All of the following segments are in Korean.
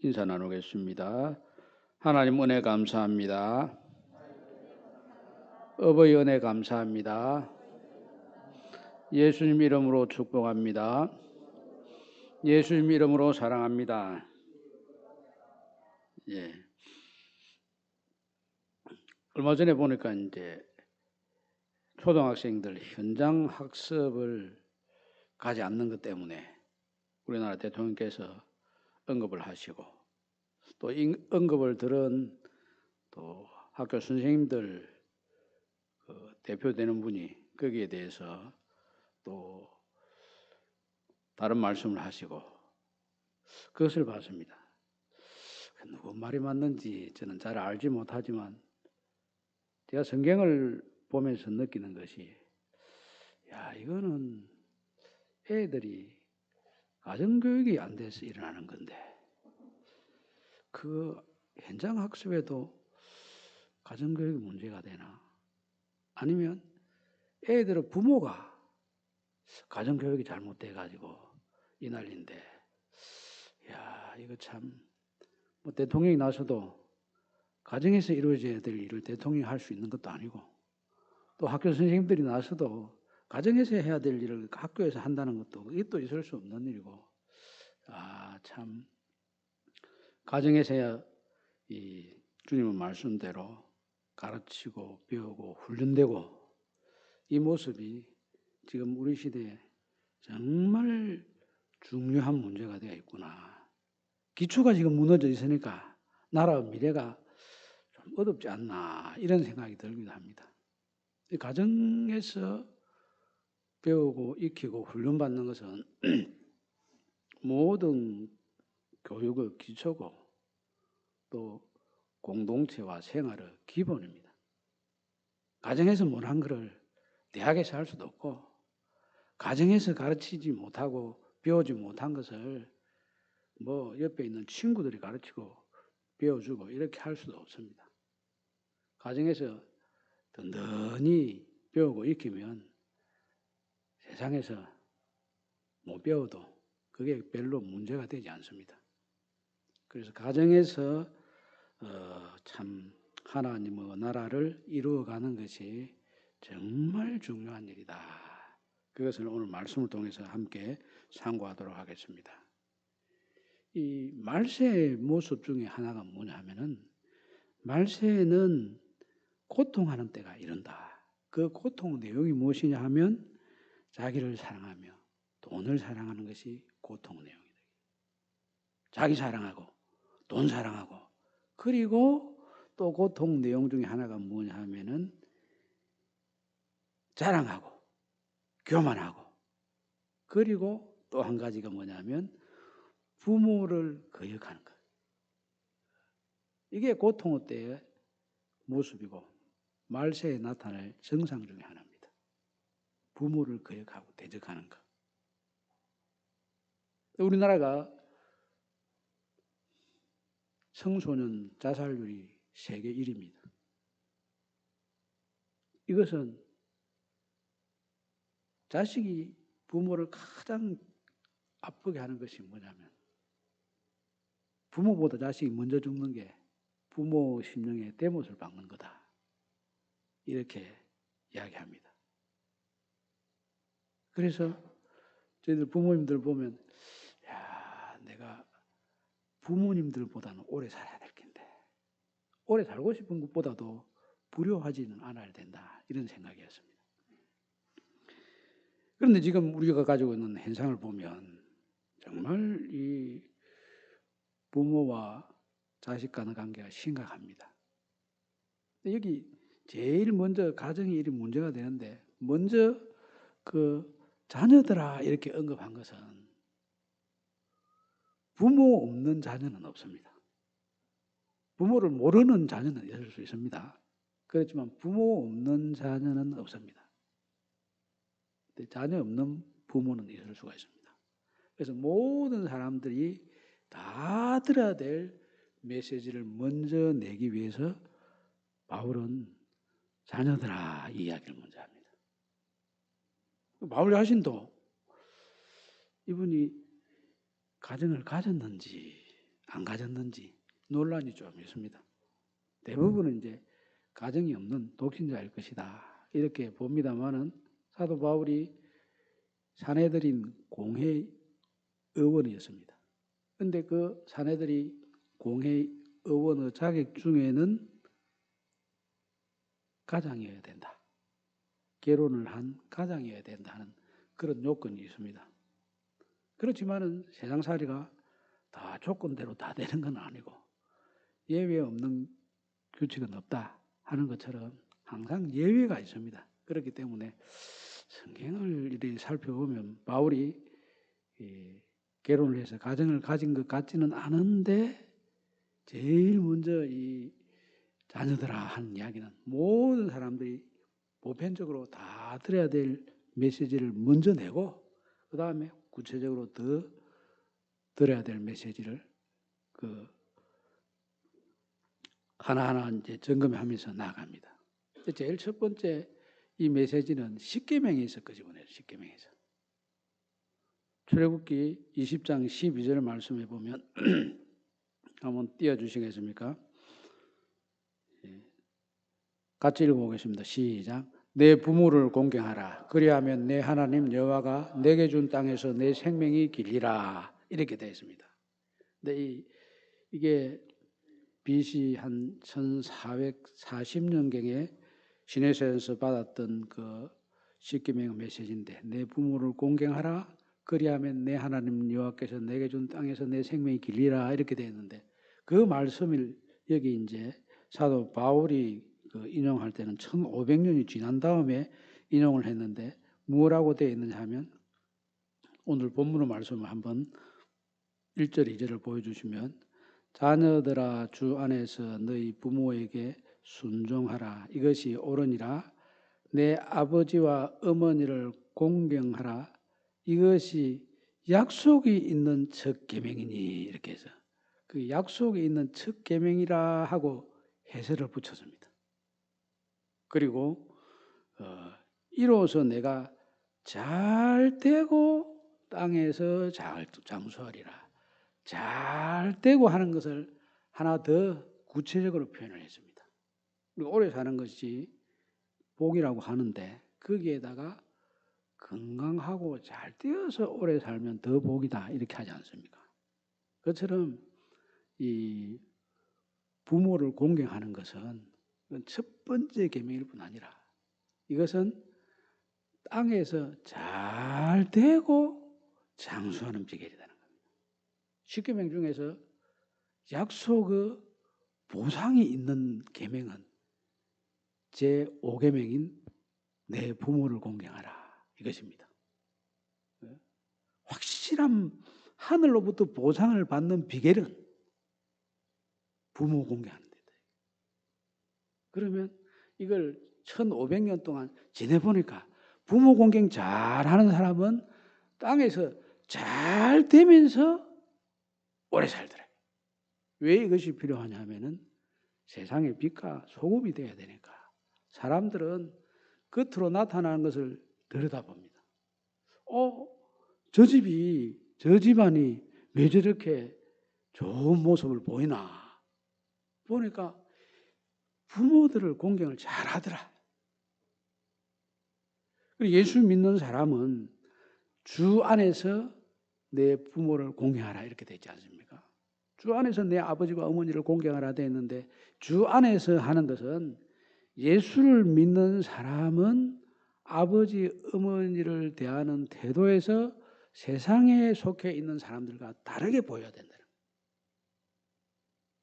인사 나누겠습니다. 하나님 은혜 감사합니다. 어버이 은혜 감사합니다. 예수님 이름으로 축복합니다. 예수님 이름으로 사랑합니다. 예. 얼마 전에 보니까 이제 초등학생들 현장 학습을 가지 않는 것 때문에 우리나라 대통령께서 언급을 하시고 또 언급을 들은 또 학교 선생님들 대표되는 분이 거기에 대해서 또 다른 말씀을 하시고 그것을 봤습니다. 누구 말이 맞는지 저는 잘 알지 못하지만 제가 성경을 보면서 느끼는 것이 이거는 애들이 가정교육이 안 돼서 일어나는 건데 그 현장 학습에도 가정교육이 문제가 되나? 아니면 애들의 부모가 가정교육이 잘못돼가지고 이 난리인데 이거 참 뭐 대통령이 나서도 가정에서 이루어져야 될 일을 대통령이 할 수 있는 것도 아니고 또 학교 선생님들이 나서도 가정에서 해야 될 일을 학교에서 한다는 것도 이게 또 있을 수 없는 일이고 참 가정에서야 이 주님의 말씀대로 가르치고 배우고 훈련되고 이 모습이 지금 우리 시대에 정말 중요한 문제가 되어 있구나. 기초가 지금 무너져 있으니까 나라의 미래가 좀 어둡지 않나 이런 생각이 들기도 합니다. 가정에서 배우고 익히고 훈련받는 것은 모든 교육의 기초고 또 공동체와 생활의 기본입니다. 가정에서 못한 것을 대학에서 할 수도 없고 가정에서 가르치지 못하고 배우지 못한 것을 뭐 옆에 있는 친구들이 가르치고 배워주고 이렇게 할 수도 없습니다. 가정에서 든든히 배우고 익히면 세상에서 못 배워도 그게 별로 문제가 되지 않습니다. 그래서 가정에서 참 하나님의 나라를 이루어가는 것이 정말 중요한 일이다. 그것을 오늘 말씀을 통해서 함께 상고하도록 하겠습니다. 이 말세의 모습 중에 하나가 뭐냐 하면은 말세에는 고통하는 때가 이른다. 그 고통 내용이 무엇이냐 하면 자기를 사랑하며 돈을 사랑하는 것이 고통 내용이다. 자기 사랑하고 돈 사랑하고 그리고 또 고통 내용 중에 하나가 뭐냐 하면은 자랑하고 교만하고 그리고 또 한 가지가 뭐냐면 부모를 거역하는 것. 이게 고통 때의 모습이고 말세에 나타날 증상 중에 하나입니다. 부모를 거역하고 대적하는 것. 우리나라가 청소년 자살률이 세계 1위입니다. 이것은 자식이 부모를 가장 아프게 하는 것이 뭐냐면 부모보다 자식이 먼저 죽는 게 부모 심령의 대못을 박는 거다. 이렇게 이야기합니다. 그래서 저희들 부모님들 보면 내가 부모님들보다는 오래 살아야 될 텐데 오래 살고 싶은 것보다도 불효하지는 않아야 된다. 이런 생각이었습니다. 그런데 지금 우리가 가지고 있는 현상을 보면 정말 이 부모와 자식 간의 관계가 심각합니다. 여기 제일 먼저 가정이 일이 문제가 되는데 먼저 그 자녀들아 이렇게 언급한 것은 부모 없는 자녀는 없습니다. 부모를 모르는 자녀는 있을 수 있습니다. 그렇지만 부모 없는 자녀는 없습니다. 자녀 없는 부모는 있을 수가 있습니다. 그래서 모든 사람들이 다 들어야 될 메시지를 먼저 내기 위해서 바울은 자녀들아 이 이야기를 먼저 합니다. 바울 자신도 이분이 가정을 가졌는지 안 가졌는지 논란이 좀 있습니다. 대부분은 이제 가정이 없는 독신자일 것이다 이렇게 봅니다만은 사도 바울이 사내들인 공회 의원이었습니다. 그런데 그 사내들이 공회 의원의 자격 중에는 가장이어야 된다. 결혼을 한 가장이어야 된다는 그런 요건이 있습니다. 그렇지만은 세상살이가 다 조건대로 다 되는 건 아니고 예외 없는 규칙은 없다 하는 것처럼 항상 예외가 있습니다. 그렇기 때문에 성경을 이렇게 살펴보면 바울이 결혼을 해서 가정을 가진 것 같지는 않은데 제일 먼저 이 자녀들아 하는 이야기는 모든 사람들이 보편적으로 다 들어야 될 메시지를 먼저 내고 그 다음에 구체적으로 더 들어야 될 메시지를 그 하나하나 이제 점검하면서 나아갑니다. 제일 첫 번째 이 메시지는 십계명에서 끄집어내요. 십계명에서. 출애굽기 20장 12절 말씀해 보면 한번 띄워주시겠습니까? 같이 읽어보겠습니다. 시작. 내 부모를 공경하라. 그리하면 내 하나님 여호와가 내게 준 땅에서 내 생명이 길리라. 이렇게 되어 있습니다. 근데 이게 BC 한 1440년경에 시내산에서 받았던 그 십계명 메시지인데 내 부모를 공경하라. 그리하면 내 하나님 여호와께서 내게 준 땅에서 내 생명이 길리라 이렇게 되어 있는데 그 말씀을 여기 이제 사도 바울이 그 인용할 때는 1500년이 지난 다음에 인용을 했는데 뭐라고 되어 있느냐 하면 오늘 본문의 말씀을 한번 1절 2절을 보여주시면 자녀들아 주 안에서 너희 부모에게 순종하라 이것이 옳으니라 내 아버지와 어머니를 공경하라 이것이 약속이 있는 첫 계명이니 이렇게 해서 그 약속이 있는 첫 계명이라 하고 해설을 붙여줍니다. 그리고 이로써 내가 잘 되고 땅에서 잘 장수하리라. 잘 되고 하는 것을 하나 더 구체적으로 표현을 했습니다. 우리가 오래 사는 것이 복이라고 하는데 거기에다가 건강하고 잘 되어서 오래 살면 더 복이다 이렇게 하지 않습니까? 그처럼 이 부모를 공경하는 것은 첫 번째 계명일 뿐 아니라 이것은 땅에서 잘 되고 장수하는 비결이라는 겁니다. 10계명 중에서 약속의 보상이 있는 계명은 제5계명인 내 부모를 공경하라 이것입니다. 확실한 하늘로부터 보상을 받는 비결은 부모 공경하는 데다. 그러면 이걸 1500년 동안 지내보니까 부모 공경 잘하는 사람은 땅에서 잘 되면서 오래 살더라. 왜 이것이 필요하냐 하면은 세상의 빛과 소금이 되어야 되니까 사람들은 겉으로 나타나는 것을 들여다봅니다. 저 집안이 왜 저렇게 좋은 모습을 보이나 보니까 부모들을 공경을 잘하더라. 예수 믿는 사람은 주 안에서 내 부모를 공경하라 이렇게 되지 않습니까? 주 안에서 내 아버지와 어머니를 공경하라 되어 있는데 주 안에서 하는 것은 예수를 믿는 사람은 아버지 어머니를 대하는 태도에서 세상에 속해 있는 사람들과 다르게 보여야 된다는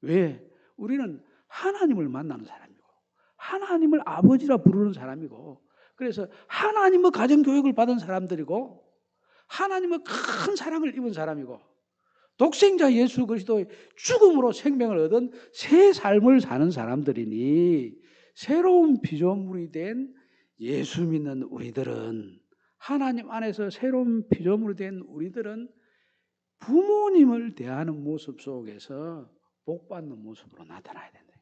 거예요. 왜? 우리는 하나님을 만나는 사람이고 하나님을 아버지라 부르는 사람이고 그래서 하나님의 가정교육을 받은 사람들이고 하나님의 큰 사랑을 입은 사람이고 독생자 예수 그리스도의 죽음으로 생명을 얻은 새 삶을 사는 사람들이니 새로운 피조물이 된 예수 믿는 우리들은 하나님 안에서 새로운 피조물이 된 우리들은 부모님을 대하는 모습 속에서 복받는 모습으로 나타나야 된다.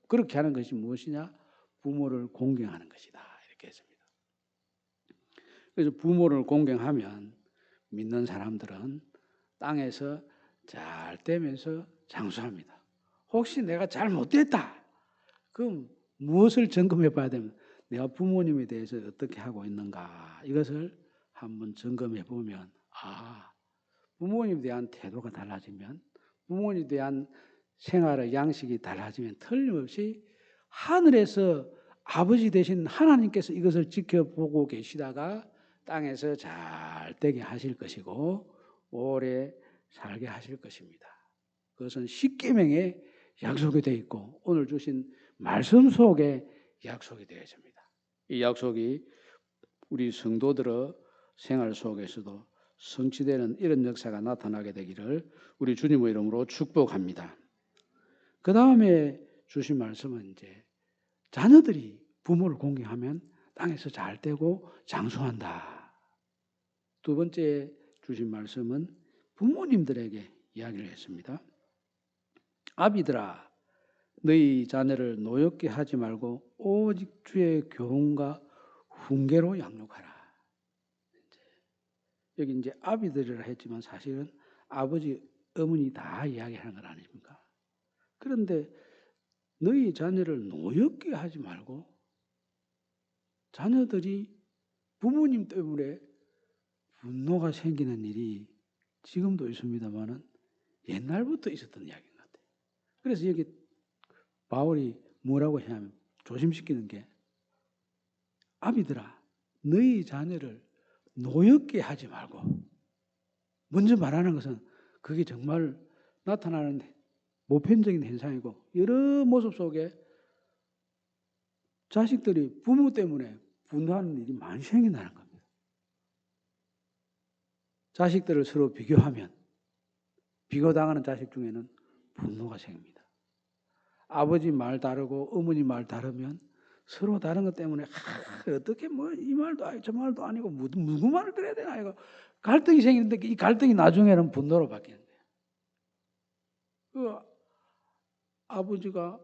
그렇게 하는 것이 무엇이냐? 부모를 공경하는 것이다. 이렇게 했습니다. 그래서 부모를 공경하면 믿는 사람들은 땅에서 잘 떼면서 장수합니다. 혹시 내가 잘못됐다. 그럼 무엇을 점검해 봐야 되면 내가 부모님에 대해서 어떻게 하고 있는가 이것을 한번 점검해 보면 부모님에 대한 태도가 달라지면 부모님에 대한 생활의 양식이 달라지면 틀림없이 하늘에서 아버지 되신 하나님께서 이것을 지켜보고 계시다가 땅에서 잘 되게 하실 것이고 오래 살게 하실 것입니다. 그것은 십계명에 약속이 되어 있고 오늘 주신 말씀 속에 약속이 되어 있습니다. 이 약속이 우리 성도들의 생활 속에서도 성취되는 이런 역사가 나타나게 되기를 우리 주님의 이름으로 축복합니다. 그 다음에 주신 말씀은 이제 자녀들이 부모를 공경하면 땅에서 잘 되고 장수한다. 두 번째 주신 말씀은 부모님들에게 이야기를 했습니다. 아비들아, 너희 자녀를 노엽게 하지 말고 오직 주의 교훈과 훈계로 양육하라. 여기 이제 아비들이라 했지만 사실은 아버지, 어머니 다 이야기하는 건 아닙니까? 그런데 너희 자녀를 노엽게 하지 말고 자녀들이 부모님 때문에 분노가 생기는 일이 지금도 있습니다만은 옛날부터 있었던 이야기인 것 같아요. 그래서 여기 바울이 뭐라고 하냐면 조심시키는 게 아비들아 너희 자녀를 노엽게 하지 말고 먼저 말하는 것은 그게 정말 나타나는 보편적인 현상이고 여러 모습 속에 자식들이 부모 때문에 분노하는 일이 많이 생긴다는 겁니다. 자식들을 서로 비교하면 비교당하는 자식 중에는 분노가 생깁니다. 아버지 말 다르고 어머니 말 다르면 서로 다른 것 때문에 어떻게 뭐 이 말도 아니고 저 말도 아니고 누구 말을 들어야 되나 이거 갈등이 생기는데 이 갈등이 나중에는 분노로 바뀌는데 그 아버지가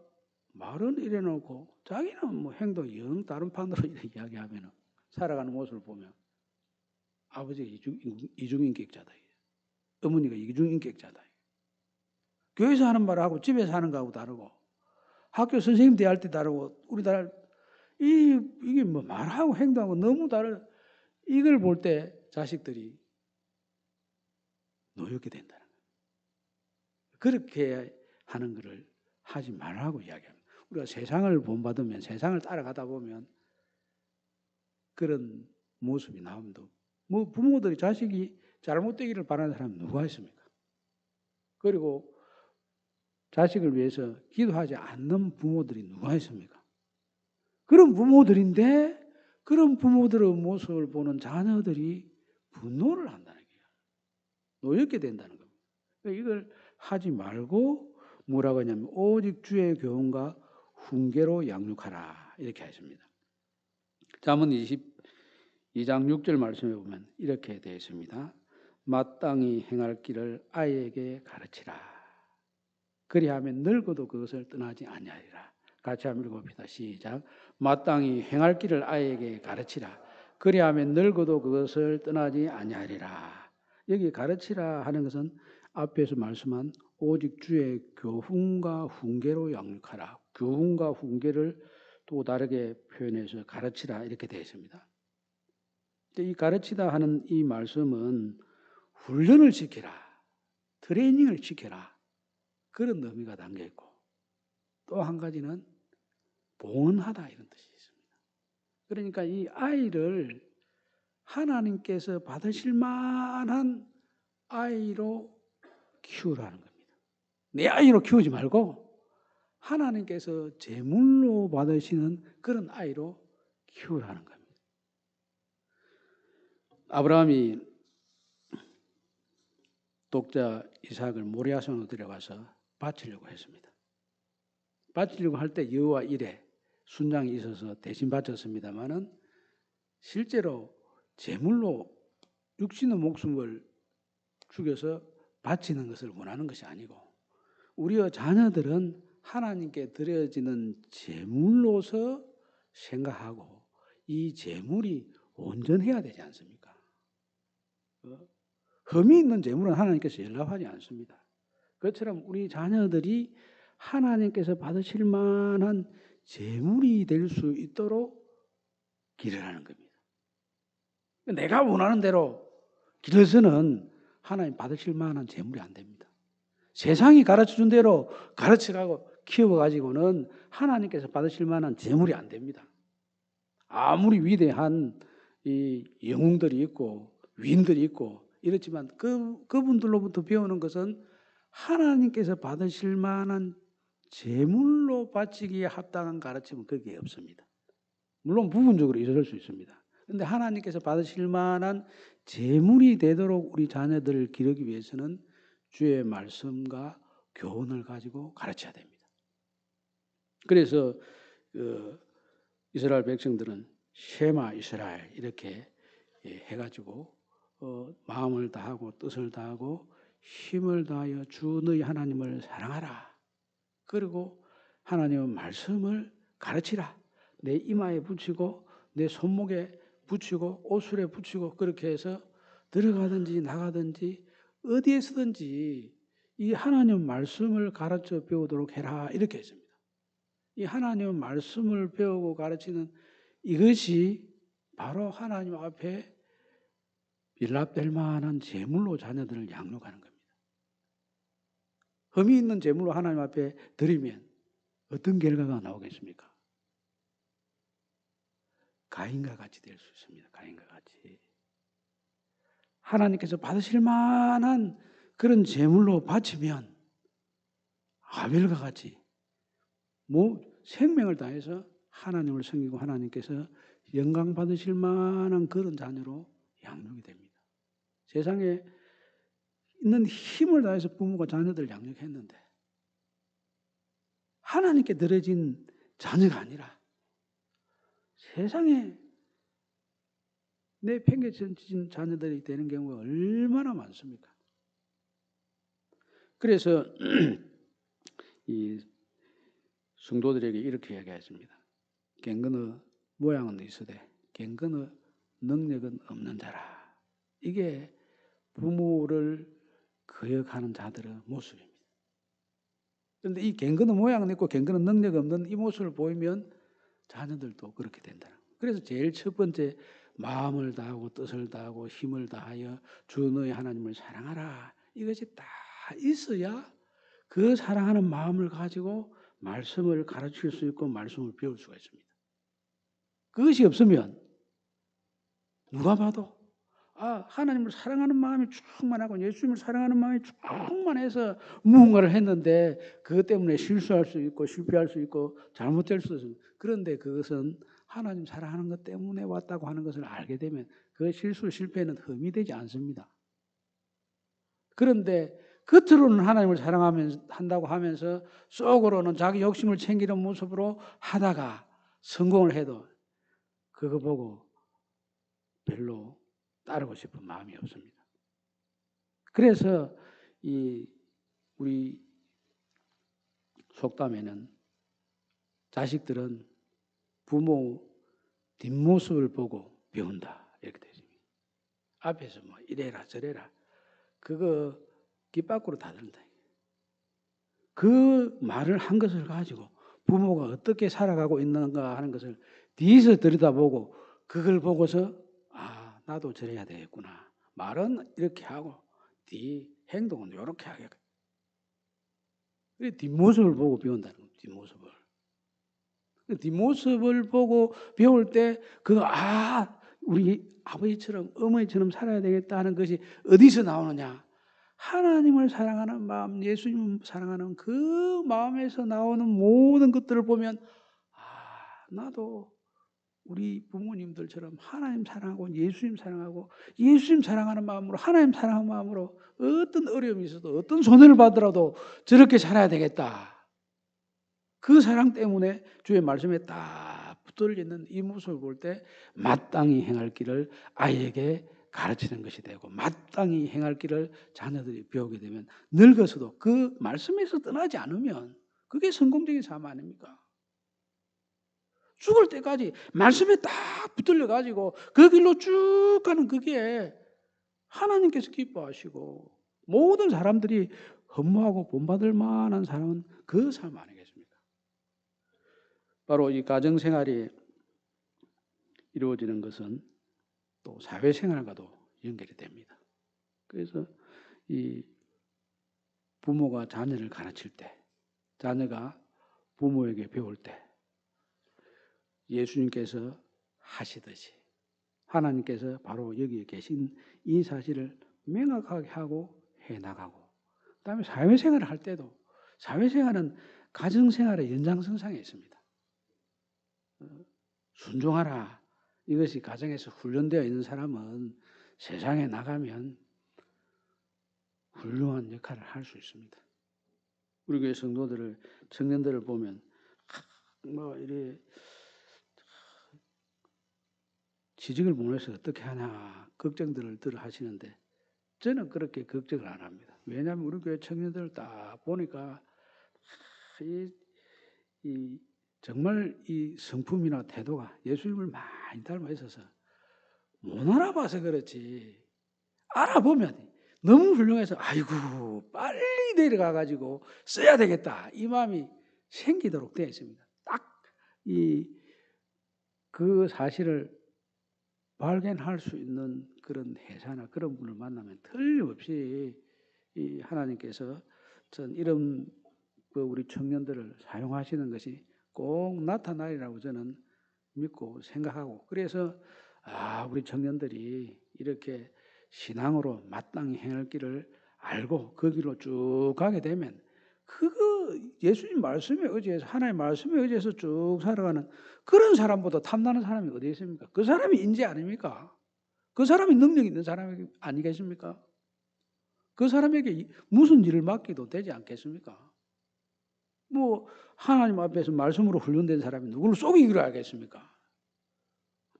말은 이래놓고 자기는 뭐 행동 영 다른 판으로 이야기하면 살아가는 모습을 보면 아버지가 이중인격자다. 어머니가 이중인격자다. 교회에서 하는 말하고 집에서 하는 거하고 다르고 학교 선생님 대할 때 다르고 우리 이게 뭐 말하고 행동하고 너무 다른 이걸 볼 때 자식들이 노엽게 된다는 거예요. 그렇게 하는 것을 하지 말라고 이야기합니다. 우리가 세상을 본받으면 세상을 따라가다 보면 그런 모습이 나오면 뭐 부모들이 자식이 잘못되기를 바라는 사람은 누가 있습니까? 그리고 자식을 위해서 기도하지 않는 부모들이 누가 있습니까? 그런 부모들인데 그런 부모들의 모습을 보는 자녀들이 분노를 한다는 거예요. 노엽게 된다는 겁니다. 이걸 하지 말고 뭐라고 하냐면 오직 주의 교훈과 훈계로 양육하라 이렇게 하십니다. 잠언 22장 6절 말씀에 보면 이렇게 되어 있습니다. 마땅히 행할 길을 아이에게 가르치라. 그리하면 늙어도 그것을 떠나지 아니하리라. 같이 한번 읽어봅시다. 시작. 마땅히 행할 길을 아이에게 가르치라. 그리하면 늙어도 그것을 떠나지 아니하리라. 여기 가르치라 하는 것은 앞에서 말씀한 오직 주의 교훈과 훈계로 양육하라. 교훈과 훈계를 또 다르게 표현해서 가르치라 이렇게 되어 있습니다. 이 가르치다 하는 이 말씀은 훈련을 시켜라. 트레이닝을 시켜라. 그런 의미가 담겨 있고 또 한 가지는 봉헌하다 이런 뜻이 있습니다. 그러니까 이 아이를 하나님께서 받으실 만한 아이로 키우라는 겁니다. 내 아이로 키우지 말고 하나님께서 제물로 받으시는 그런 아이로 키우라는 겁니다. 아브라함이 독자 이삭을 모리아산으로 데려가서 바치려고 했습니다. 바치려고 할 때 여호와 일에 순장이 있어서 대신 바쳤습니다마는 실제로 제물로 육신의 목숨을 죽여서 바치는 것을 원하는 것이 아니고 우리의 자녀들은 하나님께 드려지는 제물로서 생각하고 이 제물이 온전해야 되지 않습니까? 흠이 있는 재물은 하나님께서 연락하지 않습니다. 그것처럼 우리 자녀들이 하나님께서 받으실 만한 재물이 될 수 있도록 기르라는 겁니다. 내가 원하는 대로 길어서는 하나님 받으실 만한 재물이 안 됩니다. 세상이 가르쳐준 대로 가르쳐가고 키워가지고는 하나님께서 받으실 만한 재물이 안 됩니다. 아무리 위대한 이 영웅들이 있고 위인들이 있고 이렇지만 그분들로부터 배우는 것은 하나님께서 받으실 만한 재물로 바치기에 합당한 가르침은 거기에 없습니다. 물론 부분적으로 있을 수 있습니다. 그런데 하나님께서 받으실 만한 재물이 되도록 우리 자녀들을 기르기 위해서는 주의 말씀과 교훈을 가지고 가르쳐야 됩니다. 그래서 이스라엘 백성들은 쉐마 이스라엘 이렇게 해가지고 마음을 다하고 뜻을 다하고 힘을 다하여 주 너희 하나님을 사랑하라. 그리고 하나님의 말씀을 가르치라. 내 이마에 붙이고 내 손목에 붙이고 옷술에 붙이고 그렇게 해서 들어가든지 나가든지 어디에서든지 이 하나님 말씀을 가르쳐 배우도록 해라 이렇게 했습니다. 이 하나님 말씀을 배우고 가르치는 이것이 바로 하나님 앞에 빌랍될 만한 재물로 자녀들을 양육하는 겁니다. 흠이 있는 재물로 하나님 앞에 드리면 어떤 결과가 나오겠습니까? 가인과 같이 될 수 있습니다. 가인과 같이. 하나님께서 받으실 만한 그런 재물로 바치면 아벨과 같이 생명을 다해서 하나님을 섬기고 하나님께서 영광 받으실 만한 그런 자녀로 양육이 됩니다. 세상에 있는 힘을 다해서 부모가 자녀들을 양육했는데 하나님께 드려진 자녀가 아니라 세상에 내 팽개쳐진 자녀들이 되는 경우가 얼마나 많습니까? 그래서 이 성도들에게 이렇게 이야기했습니다. 갱근의 모양은 있으되 갱근의 능력은 없는 자라. 이게 부모를 거역하는 자들의 모습입니다. 그런데 이 갱근의 모양은 있고 갱근의 능력 없는 이 모습을 보이면 자녀들도 그렇게 된다. 그래서 제일 첫 번째 마음을 다하고 뜻을 다하고 힘을 다하여 주 너희 하나님을 사랑하라. 이것이 다 있어야 그 사랑하는 마음을 가지고 말씀을 가르칠 수 있고 말씀을 배울 수가 있습니다. 그것이 없으면 누가 봐도 하나님을 사랑하는 마음이 충만하고 예수님을 사랑하는 마음이 충만해서 무언가를 했는데 그것 때문에 실수할 수 있고 실패할 수 있고 잘못될 수 있습니다. 그런데 그것은 하나님 사랑하는 것 때문에 왔다고 하는 것을 알게 되면 그 실수 실패는 흠이 되지 않습니다. 그런데 겉으로는 하나님을 사랑한다고 하면서 속으로는 자기 욕심을 챙기는 모습으로 하다가 성공을 해도 그거 보고 별로 따르고 싶은 마음이 없습니다. 그래서 우리 속담에는 자식들은 부모 뒷모습을 보고 배운다 이렇게 되어 있습니다. 앞에서 이래라 저래라 그거 귀 밖으로 다 들은다. 그 말을 한 것을 가지고 부모가 어떻게 살아가고 있는가 하는 것을 뒤에서 들여다보고 그걸 보고서 나도 저래야 되겠구나. 말은 이렇게 하고 뒤 행동은 이렇게 하겠다. 뒷모습을 보고 배운다는 거예요. 뒷모습을 보고 배울 때 우리 아버지처럼 어머니처럼 살아야 되겠다 하는 것이 어디서 나오느냐? 하나님을 사랑하는 마음, 예수님을 사랑하는 그 마음에서 나오는 모든 것들을 보면 나도 우리 부모님들처럼 하나님 사랑하고 예수님 사랑하고 예수님 사랑하는 마음으로 하나님 사랑하는 마음으로 어떤 어려움이 있어도 어떤 손해를 받더라도 저렇게 살아야 되겠다. 그 사랑 때문에 주의 말씀에 딱 붙들려 있는 이 모습을 볼 때 마땅히 행할 길을 아이에게 가르치는 것이 되고 마땅히 행할 길을 자녀들이 배우게 되면 늙어서도 그 말씀에서 떠나지 않으면 그게 성공적인 삶 아닙니까? 죽을 때까지 말씀에 딱 붙들려 가지고 그 길로 쭉 가는 그게 하나님께서 기뻐하시고 모든 사람들이 헌모하고 본받을 만한 사람은 그 삶 아니겠습니까? 바로 이 가정생활이 이루어지는 것은 또 사회생활과도 연결이 됩니다. 그래서 이 부모가 자녀를 가르칠 때, 자녀가 부모에게 배울 때 예수님께서 하시듯이 하나님께서 바로 여기에 계신 이 사실을 명확하게 하고 해나가고, 그 다음에 사회생활을 할 때도 사회생활은 가정생활의 연장선상에 있습니다. 순종하라. 이것이 가정에서 훈련되어 있는 사람은 세상에 나가면 훌륭한 역할을 할 수 있습니다. 우리 교회 성도들을, 청년들을 보면 이래 취직을 못 해서 어떻게 하냐 걱정들을 들 하시는데 저는 그렇게 걱정을 안 합니다. 왜냐하면 우리 교회 청년들을 딱 보니까 정말 이 성품이나 태도가 예수님을 많이 닮아 있어서 못 알아봐서 그렇지 알아보면 너무 훌륭해서 아이고 빨리 내려가가지고 써야 되겠다 이 마음이 생기도록 되어 있습니다. 딱 그 사실을 발견할 수 있는 그런 회사나 그런 분을 만나면 틀림없이 이 하나님께서 전 이런 우리 청년들을 사용하시는 것이 꼭 나타나리라고 저는 믿고 생각하고, 그래서 우리 청년들이 이렇게 신앙으로 마땅히 행할 길을 알고 그 길로 쭉 가게 되면 그거 예수님 말씀에 의지해서 하나님의 말씀에 의지해서 쭉 살아가는 그런 사람보다 탐나는 사람이 어디 있습니까? 그 사람이 인재 아닙니까? 그 사람이 능력 있는 사람이 아니겠습니까? 그 사람에게 무슨 일을 맡기도 되지 않겠습니까? 하나님 앞에서 말씀으로 훈련된 사람이 누구를 속이기로 하겠습니까?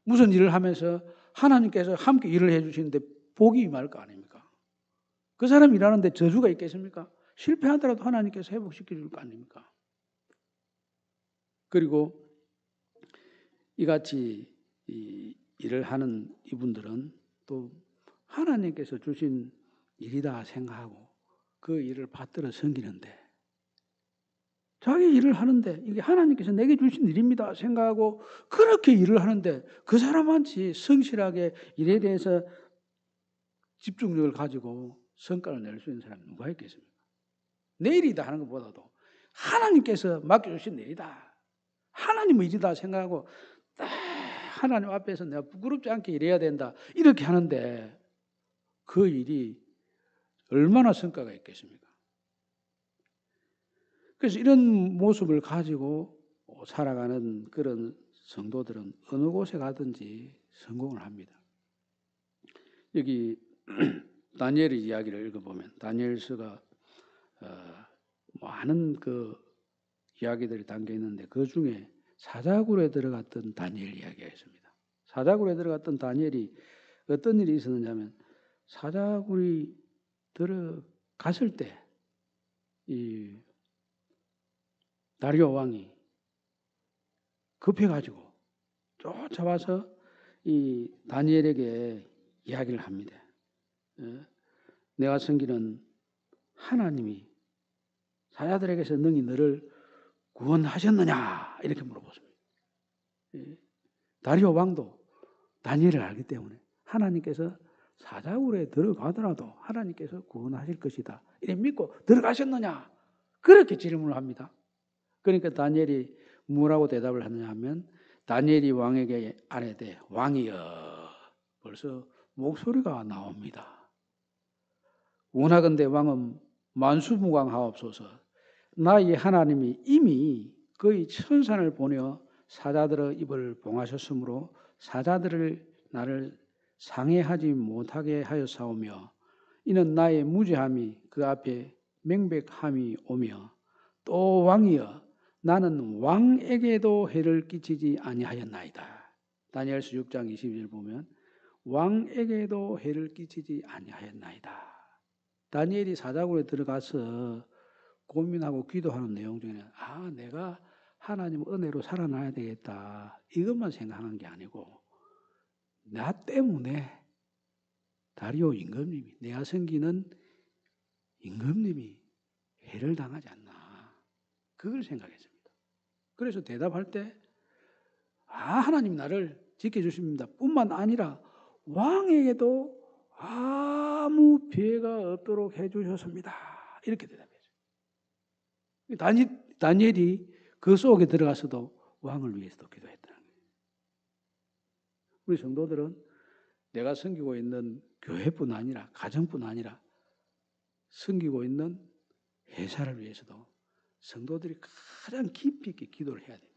무슨 일을 하면서 하나님께서 함께 일을 해주시는데 복이 임할 거 아닙니까? 그 사람 일하는데 저주가 있겠습니까? 실패하더라도 하나님께서 회복시켜 줄 거 아닙니까? 그리고 이같이 일을 하는 이분들은 또 하나님께서 주신 일이다 생각하고 그 일을 받들어 섬기는데, 자기 일을 하는데 이게 하나님께서 내게 주신 일입니다 생각하고 그렇게 일을 하는데 그 사람한테 성실하게 일에 대해서 집중력을 가지고 성과를 낼 수 있는 사람이 누가 있겠습니까? 내 일이다 하는 것보다도 하나님께서 맡겨주신 일이다, 하나님의 일이다 생각하고 딱 하나님 앞에서 내가 부끄럽지 않게 일해야 된다 이렇게 하는데 그 일이 얼마나 성과가 있겠습니까? 그래서 이런 모습을 가지고 살아가는 그런 성도들은 어느 곳에 가든지 성공을 합니다. 여기 다니엘의 이야기를 읽어보면 다니엘서가 많은 그 이야기들이 담겨 있는데 그 중에 사자굴에 들어갔던 다니엘 이야기가 있습니다. 사자굴에 들어갔던 다니엘이 어떤 일이 있었느냐면 사자굴이 들어갔을 때 이 다리오 왕이 급해가지고 쫓아와서 이 다니엘에게 이야기를 합니다. 내가 섬기는 하나님이 사자들에게서 능히 너를 구원하셨느냐 이렇게 물어보십니다. 다리오 왕도 다니엘을 알기 때문에 하나님께서 사자굴에 들어가더라도 하나님께서 구원하실 것이다 이렇게 믿고 들어가셨느냐 그렇게 질문을 합니다. 그러니까 다니엘이 뭐라고 대답을 하느냐 하면 다니엘이 왕에게 아뢰되 왕이여, 벌써 목소리가 나옵니다. 원하건대 왕은 만수무강하옵소서. 나의 하나님이 이미 그의 천사를 보내어 사자들의 입을 봉하셨으므로 사자들을 나를 상해하지 못하게 하였사오며 이는 나의 무죄함이 그 앞에 명백함이 오며 또 왕이여 나는 왕에게도 해를 끼치지 아니하였나이다. 다니엘서 6장 22절 보면 왕에게도 해를 끼치지 아니하였나이다. 다니엘이 사자굴에 들어가서 고민하고 기도하는 내용 중에는 내가 하나님 은혜로 살아나야 되겠다 이것만 생각하는 게 아니고 나 때문에 다리오 임금님이, 내가 섬기는 임금님이 해를 당하지 않나, 그걸 생각했습니다. 그래서 대답할 때 하나님 나를 지켜주십니다 뿐만 아니라 왕에게도 아무 피해가 없도록 해주셨습니다, 이렇게 대답했어요. 다니엘이 그 속에 들어가서도 왕을 위해서도 기도했다는 거예요. 우리 성도들은 내가 섬기고 있는 교회뿐 아니라, 가정뿐 아니라 섬기고 있는 회사를 위해서도 성도들이 가장 깊이 있게 기도를 해야 됩니다.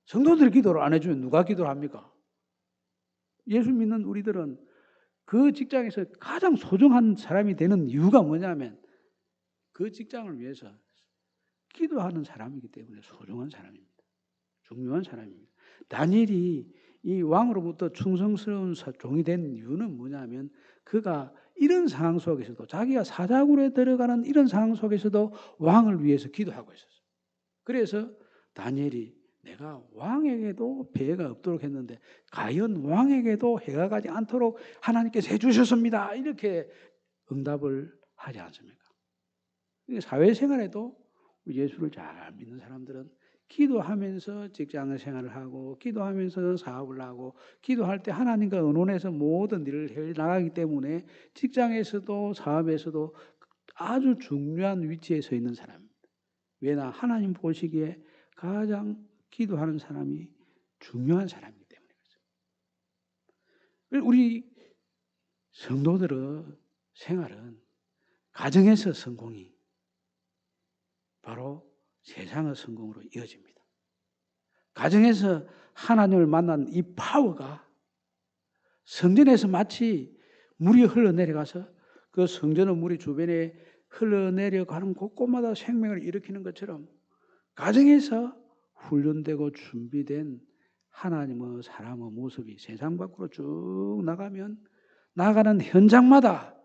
성도들이 기도를 안 해주면 누가 기도를 합니까? 예수 믿는 우리들은 그 직장에서 가장 소중한 사람이 되는 이유가 뭐냐면 그 직장을 위해서 기도하는 사람이기 때문에 소중한 사람입니다. 중요한 사람입니다. 다니엘이 이 왕으로부터 충성스러운 종이 된 이유는 뭐냐면 그가 이런 상황 속에서도, 자기가 사자굴에 들어가는 이런 상황 속에서도 왕을 위해서 기도하고 있었어요. 그래서 다니엘이 내가 왕에게도 피해가 없도록 했는데 과연 왕에게도 해가 가지 않도록 하나님께서 해주셨습니다, 이렇게 응답을 하지 않습니까? 사회생활에도 예수를 잘 믿는 사람들은 기도하면서 직장 생활을 하고 기도하면서 사업을 하고 기도할 때 하나님과 의논해서 모든 일을 해나가기 때문에 직장에서도 사업에서도 아주 중요한 위치에 서 있는 사람입니다. 왜냐? 하나님 보시기에 가장 기도하는 사람이 중요한 사람이기 때문에 그렇습니다. 우리 성도들의 생활은 가정에서 성공이 바로 세상의 성공으로 이어집니다. 가정에서 하나님을 만난 이 파워가 성전에서 마치 물이 흘러내려가서 그 성전의 물이 주변에 흘러내려가는 곳곳마다 생명을 일으키는 것처럼 가정에서 훈련되고 준비된 하나님의 사람의 모습이 세상 밖으로 쭉 나가는 현장마다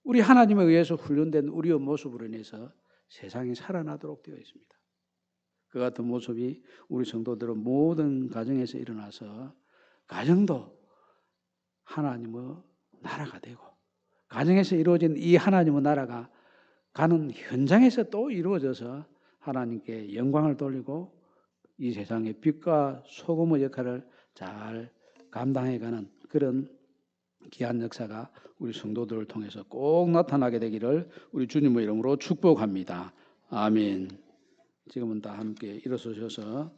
우리 하나님에 의해서 훈련된 우리의 모습으로 인해서 세상이 살아나도록 되어 있습니다. 그 같은 모습이 우리 성도들은 모든 가정에서 일어나서 가정도 하나님의 나라가 되고 가정에서 이루어진 이 하나님의 나라가 가는 현장에서 또 이루어져서 하나님께 영광을 돌리고 이 세상의 빛과 소금의 역할을 잘 감당해가는 그런 귀한 역사가 우리 성도들을 통해서 꼭 나타나게 되기를 우리 주님의 이름으로 축복합니다. 아멘. 지금은 다 함께 일어서셔서